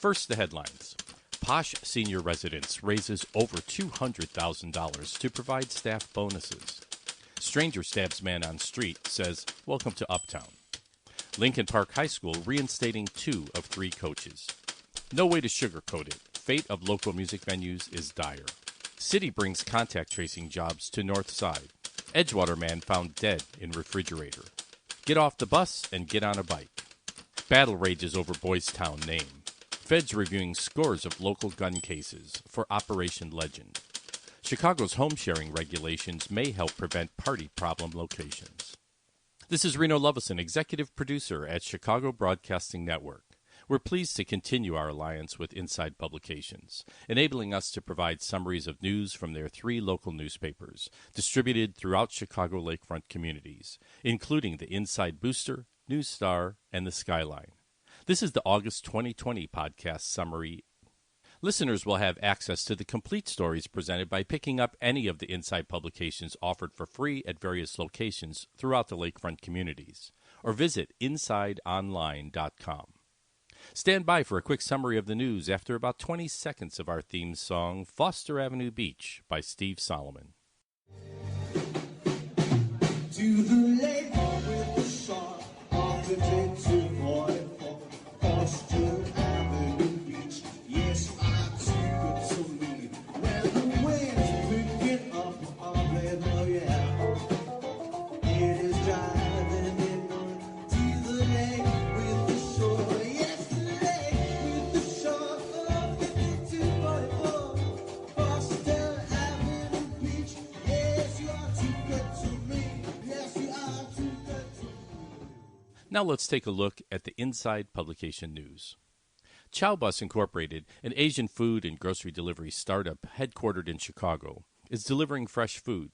First, the headlines. Posh senior residence raises over $200,000 to provide staff bonuses. Stranger stabs man on street, says, "Welcome to Uptown." Lincoln Park High School reinstating 2 of 3 coaches. No way to sugarcoat it. Fate of local music venues is dire. City brings contact tracing jobs to North Side. Edgewater man found dead in refrigerator. Get off the bus and get on a bike. Battle rages over Boystown name. Feds reviewing scores of local gun cases for Operation Legend. Chicago's home-sharing regulations may help prevent party problem locations. This is Reno Lovison, executive producer at Chicago Broadcasting Network. We're pleased to continue our alliance with Inside Publications, enabling us to provide summaries of news from their 3 local newspapers, distributed throughout Chicago Lakefront communities, including the Inside Booster, News Star, and the Skyline. This is the August 2020 podcast summary. Listeners will have access to the complete stories presented by picking up any of the Inside Publications offered for free at various locations throughout the Lakefront communities, or visit InsideOnline.com. Stand by for a quick summary of the news after about 20 seconds of our theme song, Foster Avenue Beach by Steve Solomon. To the lake with the shore of the 2244 Foster Avenue Beach. Yes, I took it to me. Where the wind's picking up on the yeah. It is driving in on to the lake with the shore. Yes, the lake with the shore of the 2244 Foster Avenue Beach. Yes, you are too good to me. Yes, you are too good to me. Now let's take a look at the Inside Publication news. Chow Bus Incorporated, an Asian food and grocery delivery startup headquartered in Chicago, is delivering fresh food.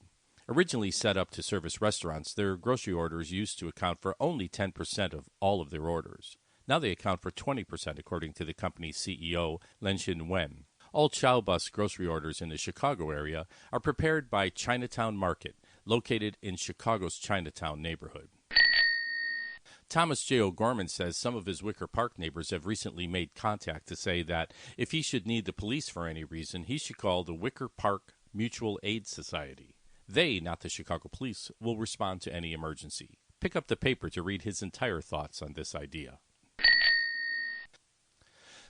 Originally set up to service restaurants, their grocery orders used to account for only 10% of all of their orders. Now they account for 20%, according to the company's CEO, Lenshin Wen. All Chow Bus grocery orders in the Chicago area are prepared by Chinatown Market, located in Chicago's Chinatown neighborhood. Thomas J. O'Gorman says some of his Wicker Park neighbors have recently made contact to say that if he should need the police for any reason, he should call the Wicker Park Mutual Aid Society. They, not the Chicago police, will respond to any emergency. Pick up the paper to read his entire thoughts on this idea.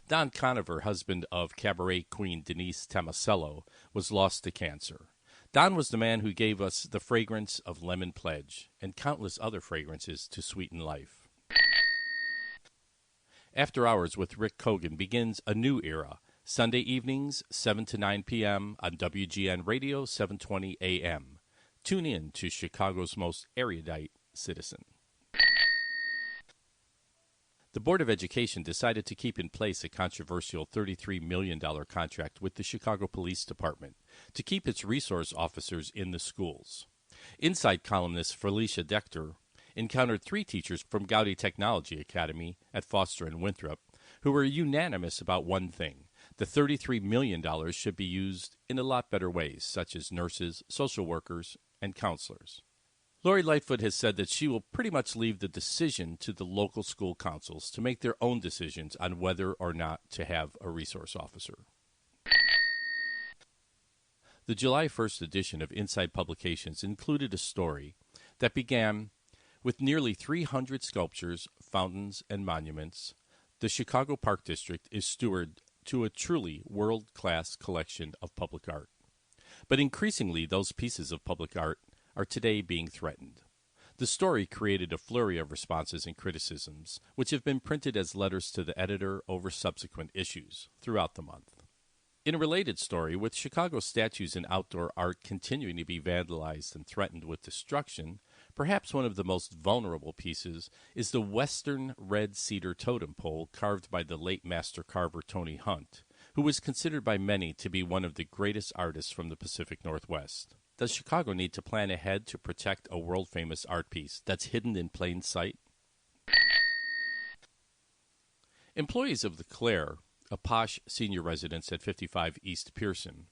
Don Conover, husband of cabaret queen Denise Tomasello, was lost to cancer. Don was the man who gave us the fragrance of Lemon Pledge and countless other fragrances to sweeten life. After Hours with Rick Cogan begins a new era. Sunday evenings, 7 to 9 p.m. on WGN Radio, 720 a.m. Tune in to Chicago's most erudite citizen. The Board of Education decided to keep in place a controversial $33 million contract with the Chicago Police Department to keep its resource officers in the schools. Inside columnist Felicia Decter encountered 3 teachers from Gowdy Technology Academy at Foster and Winthrop who were unanimous about one thing. The $33 million should be used in a lot better ways, such as nurses, social workers, and counselors. Lori Lightfoot has said that she will pretty much leave the decision to the local school councils to make their own decisions on whether or not to have a resource officer. The July 1st edition of Inside Publications included a story that began with nearly 300 sculptures, fountains, and monuments. The Chicago Park District is steward to a truly world-class collection of public art. But increasingly, those pieces of public art are today being threatened. The story created a flurry of responses and criticisms, which have been printed as letters to the editor over subsequent issues throughout the month. In a related story, with Chicago statues and outdoor art continuing to be vandalized and threatened with destruction, perhaps one of the most vulnerable pieces is the Western red cedar totem pole carved by the late master carver Tony Hunt, who was considered by many to be one of the greatest artists from the Pacific Northwest. Does Chicago need to plan ahead to protect a world-famous art piece that's hidden in plain sight? Employees of the Claire, a posh senior residence at 55 East Pearson,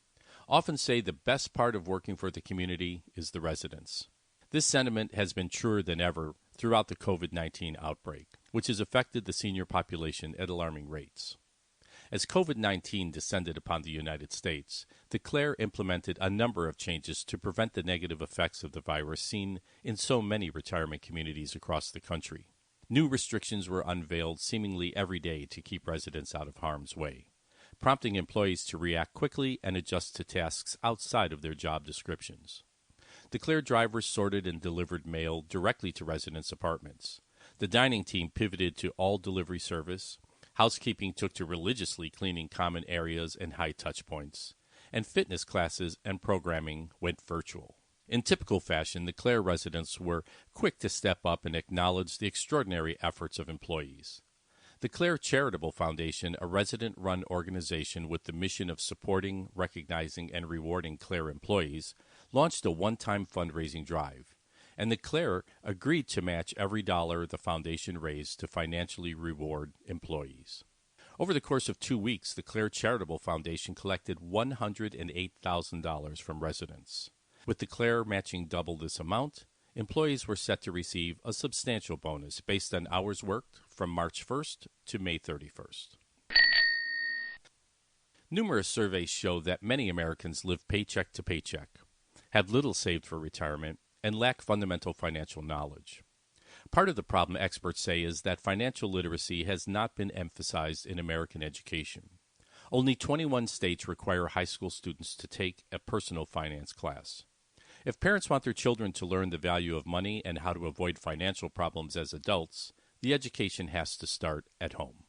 often say the best part of working for the community is the residents. This sentiment has been truer than ever throughout the COVID-19 outbreak, which has affected the senior population at alarming rates. As COVID-19 descended upon the United States, the Clare implemented a number of changes to prevent the negative effects of the virus seen in so many retirement communities across the country. New restrictions were unveiled seemingly every day to keep residents out of harm's way, prompting employees to react quickly and adjust to tasks outside of their job descriptions. The Clare drivers sorted and delivered mail directly to residents' apartments. The dining team pivoted to all delivery service. Housekeeping took to religiously cleaning common areas and high touch points. And fitness classes and programming went virtual. In typical fashion, the Clare residents were quick to step up and acknowledge the extraordinary efforts of employees. The Clare Charitable Foundation, a resident-run organization with the mission of supporting, recognizing, and rewarding Clare employees, launched a one-time fundraising drive, and the Clare agreed to match every dollar the foundation raised to financially reward employees. Over the course of 2 weeks, the Clare Charitable Foundation collected $108,000 from residents. With the Clare matching double this amount, employees were set to receive a substantial bonus based on hours worked from March 1st to May 31st. Numerous surveys show that many Americans live paycheck to paycheck, have little saved for retirement, and lack fundamental financial knowledge. Part of the problem, experts say, is that financial literacy has not been emphasized in American education. Only 21 states require high school students to take a personal finance class. If parents want their children to learn the value of money and how to avoid financial problems as adults, the education has to start at home.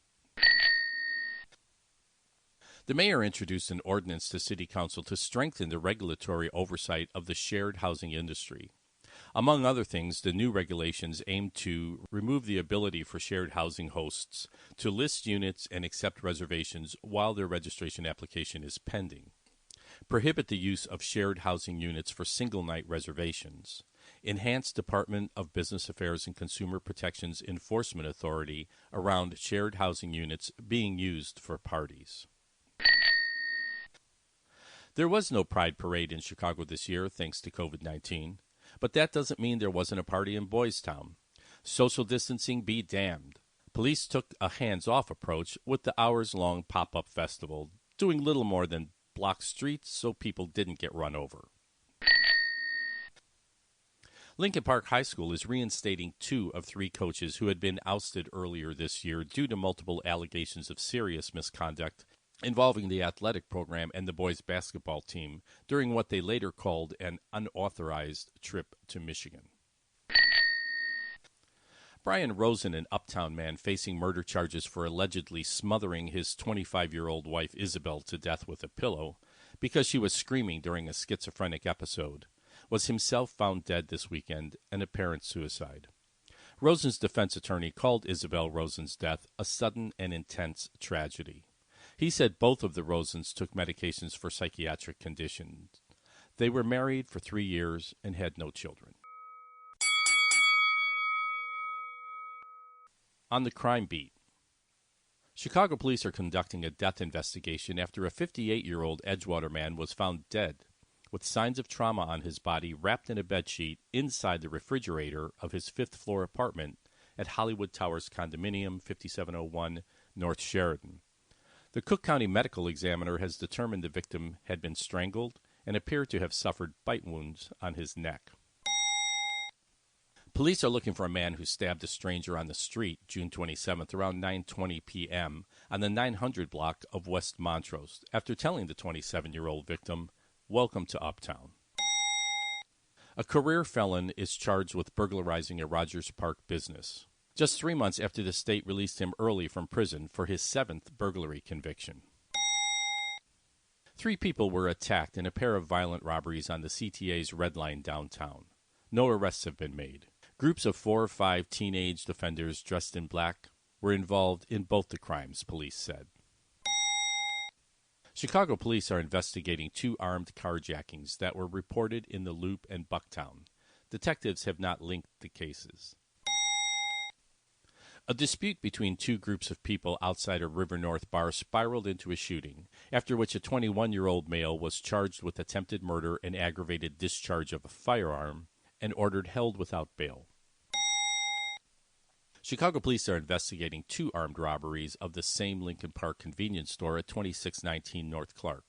The mayor introduced an ordinance to City Council to strengthen the regulatory oversight of the shared housing industry. Among other things, the new regulations aim to remove the ability for shared housing hosts to list units and accept reservations while their registration application is pending, prohibit the use of shared housing units for single-night reservations, enhance Department of Business Affairs and Consumer Protection's enforcement authority around shared housing units being used for parties. There was no Pride Parade in Chicago this year, thanks to COVID-19, but that doesn't mean there wasn't a party in Boystown. Social distancing be damned. Police took a hands-off approach with the hours-long pop-up festival, doing little more than block streets so people didn't get run over. Lincoln Park High School is reinstating 2 of 3 coaches who had been ousted earlier this year due to multiple allegations of serious misconduct involving the athletic program and the boys' basketball team during what they later called an unauthorized trip to Michigan. Brian Rosen, an Uptown man facing murder charges for allegedly smothering his 25-year-old wife Isabel to death with a pillow because she was screaming during a schizophrenic episode, was himself found dead this weekend, an apparent suicide. Rosen's defense attorney called Isabel Rosen's death a sudden and intense tragedy. He said both of the Rosens took medications for psychiatric conditions. They were married for 3 years and had no children. On the crime beat, Chicago police are conducting a death investigation after a 58-year-old Edgewater man was found dead with signs of trauma on his body wrapped in a bedsheet inside the refrigerator of his 5th-floor apartment at Hollywood Towers Condominium, 5701 North Sheridan. The Cook County Medical Examiner has determined the victim had been strangled and appeared to have suffered bite wounds on his neck. Police are looking for a man who stabbed a stranger on the street June 27th around 9:20 p.m. on the 900 block of West Montrose after telling the 27-year-old victim, "Welcome to Uptown." A career felon is charged with burglarizing a Rogers Park business, just 3 months after the state released him early from prison for his 7th burglary conviction. 3 people were attacked in a pair of violent robberies on the CTA's Red Line downtown. No arrests have been made. Groups of 4 or 5 teenage offenders dressed in black were involved in both the crimes, police said. Chicago police are investigating 2 armed carjackings that were reported in the Loop and Bucktown. Detectives have not linked the cases. A dispute between 2 groups of people outside a River North bar spiraled into a shooting, after which a 21-year-old male was charged with attempted murder and aggravated discharge of a firearm and ordered held without bail. Chicago police are investigating 2 armed robberies of the same Lincoln Park convenience store at 2619 North Clark.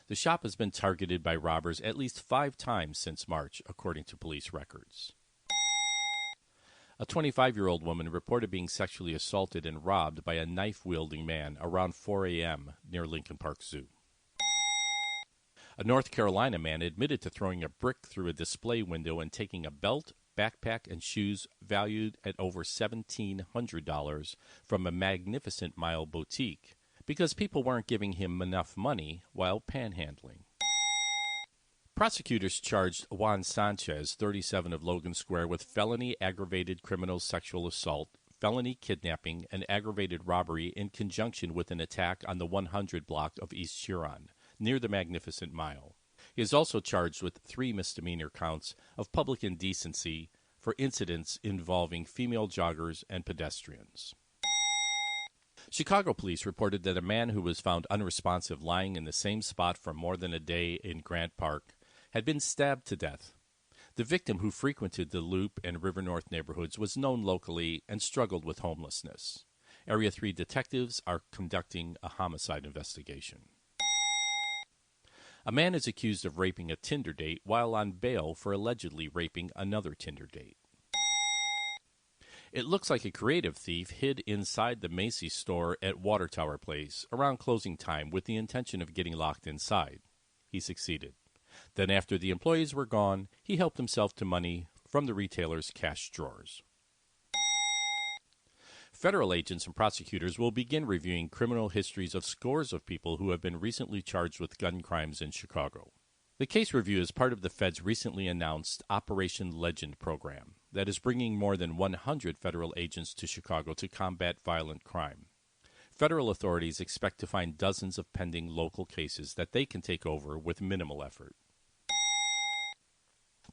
The shop has been targeted by robbers at least 5 times since March, according to police records. A 25-year-old woman reported being sexually assaulted and robbed by a knife-wielding man around 4 a.m. near Lincoln Park Zoo. A North Carolina man admitted to throwing a brick through a display window and taking a belt, backpack, and shoes valued at over $1,700 from a Magnificent Mile boutique because people weren't giving him enough money while panhandling. Prosecutors charged Juan Sanchez, 37 of Logan Square, with felony aggravated criminal sexual assault, felony kidnapping, and aggravated robbery in conjunction with an attack on the 100 block of East Huron, near the Magnificent Mile. He is also charged with 3 misdemeanor counts of public indecency for incidents involving female joggers and pedestrians. Chicago police reported that a man who was found unresponsive lying in the same spot for more than a day in Grant Park had been stabbed to death. The victim, who frequented the Loop and River North neighborhoods, was known locally and struggled with homelessness. Area 3 detectives are conducting a homicide investigation. A man is accused of raping a Tinder date while on bail for allegedly raping another Tinder date. It looks like a creative thief hid inside the Macy's store at Water Tower Place around closing time with the intention of getting locked inside. He succeeded. Then, after the employees were gone, he helped himself to money from the retailer's cash drawers. Federal agents and prosecutors will begin reviewing criminal histories of scores of people who have been recently charged with gun crimes in Chicago. The case review is part of the Fed's recently announced Operation Legend program that is bringing more than 100 federal agents to Chicago to combat violent crime. Federal authorities expect to find dozens of pending local cases that they can take over with minimal effort.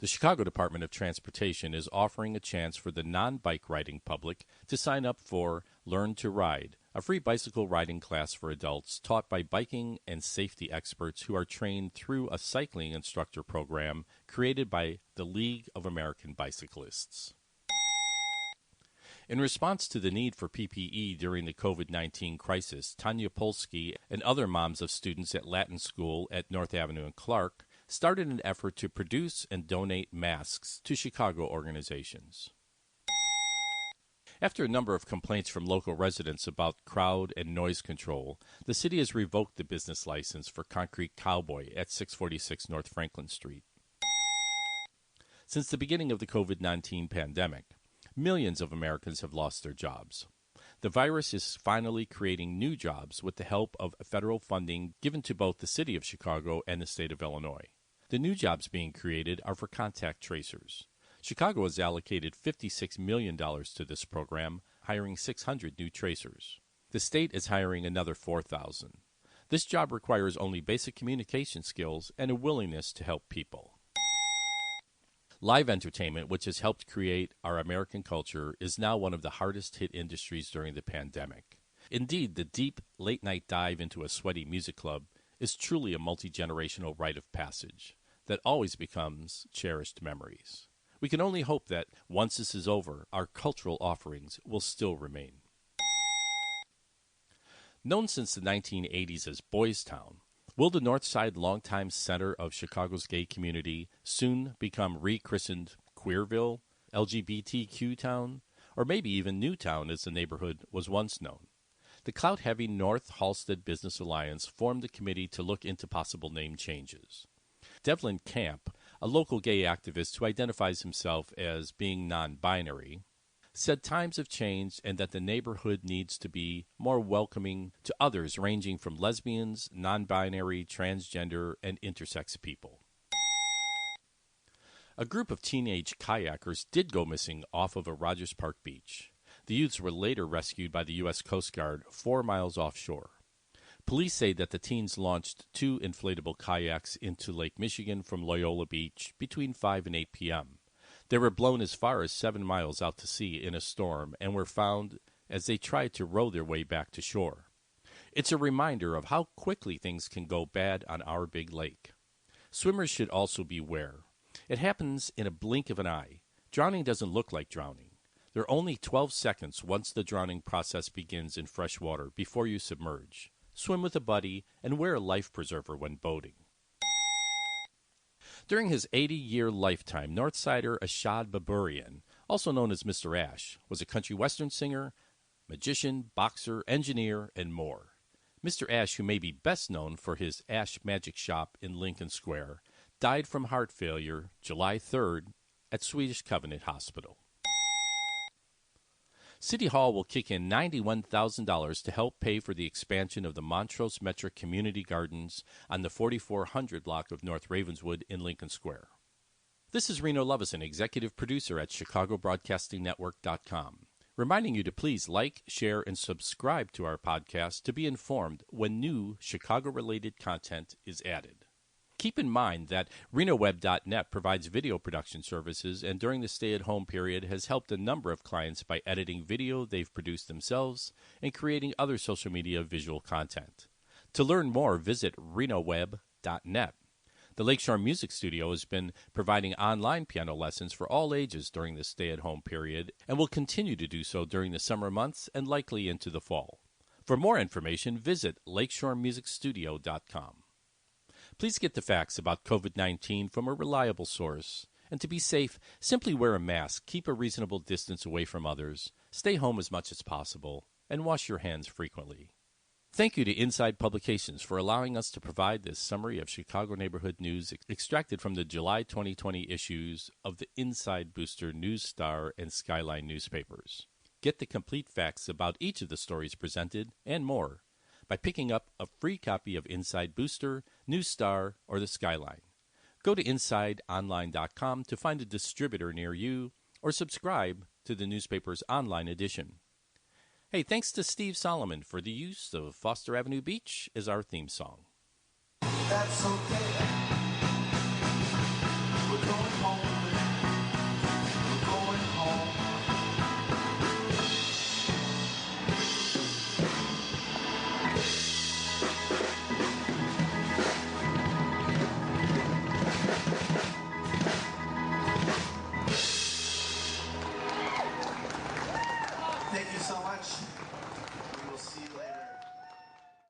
The Chicago Department of Transportation is offering a chance for the non-bike riding public to sign up for Learn to Ride, a free bicycle riding class for adults taught by biking and safety experts who are trained through a cycling instructor program created by the League of American Bicyclists. In response to the need for PPE during the COVID-19 crisis, Tanya Polsky and other moms of students at Latin School at North Avenue and Clark started an effort to produce and donate masks to Chicago organizations. After a number of complaints from local residents about crowd and noise control, the city has revoked the business license for Concrete Cowboy at 646 North Franklin Street. Since the beginning of the COVID-19 pandemic, millions of Americans have lost their jobs. The virus is finally creating new jobs with the help of federal funding given to both the city of Chicago and the state of Illinois. The new jobs being created are for contact tracers. Chicago has allocated $56 million to this program, hiring 600 new tracers. The state is hiring another 4,000. This job requires only basic communication skills and a willingness to help people. Live entertainment, which has helped create our American culture, is now one of the hardest hit industries during the pandemic. Indeed, the deep, late-night dive into a sweaty music club is truly a multi-generational rite of passage that always becomes cherished memories. We can only hope that, once this is over, our cultural offerings will still remain. Known since the 1980s as Boystown, will the North Side longtime center of Chicago's gay community soon become rechristened Queerville, LGBTQ Town, or maybe even Newtown as the neighborhood was once known? The clout-heavy North Halsted Business Alliance formed a committee to look into possible name changes. Devlin Camp, a local gay activist who identifies himself as being non-binary, said times have changed and that the neighborhood needs to be more welcoming to others ranging from lesbians, non-binary, transgender, and intersex people. A group of teenage kayakers did go missing off of a Rogers Park beach. The youths were later rescued by the U.S. Coast Guard 4 miles offshore. Police say that the teens launched 2 inflatable kayaks into Lake Michigan from Loyola Beach between 5 and 8 p.m. They were blown as far as 7 miles out to sea in a storm and were found as they tried to row their way back to shore. It's a reminder of how quickly things can go bad on our big lake. Swimmers should also beware. It happens in a blink of an eye. Drowning doesn't look like drowning. There are only 12 seconds once the drowning process begins in fresh water before you submerge. Swim with a buddy and wear a life preserver when boating. During his 80-year lifetime, Northsider Ashad Baburian, also known as Mr. Ash, was a country western singer, magician, boxer, engineer, and more. Mr. Ash, who may be best known for his Ash Magic Shop in Lincoln Square, died from heart failure July 3rd at Swedish Covenant Hospital. City Hall will kick in $91,000 to help pay for the expansion of the Montrose Metric Community Gardens on the 4400 block of North Ravenswood in Lincoln Square. This is Reno Lovison, executive producer at ChicagoBroadcastingNetwork.com, reminding you to please like, share, and subscribe to our podcast to be informed when new Chicago-related content is added. Keep in mind that RenoWeb.net provides video production services and during the stay-at-home period has helped a number of clients by editing video they've produced themselves and creating other social media visual content. To learn more, visit RenoWeb.net. The Lakeshore Music Studio has been providing online piano lessons for all ages during the stay-at-home period and will continue to do so during the summer months and likely into the fall. For more information, visit LakeshoreMusicStudio.com. Please get the facts about COVID-19 from a reliable source. And to be safe, simply wear a mask, keep a reasonable distance away from others, stay home as much as possible, and wash your hands frequently. Thank you to Inside Publications for allowing us to provide this summary of Chicago neighborhood news extracted from the July 2020 issues of the Inside Booster, News Star, and Skyline newspapers. Get the complete facts about each of the stories presented and more by picking up a free copy of Inside Booster, News Star, or the Skyline. Go to InsideOnline.com to find a distributor near you or subscribe to the newspaper's online edition. Hey, thanks to Steve Solomon for the use of Foster Avenue Beach as our theme song. That's okay.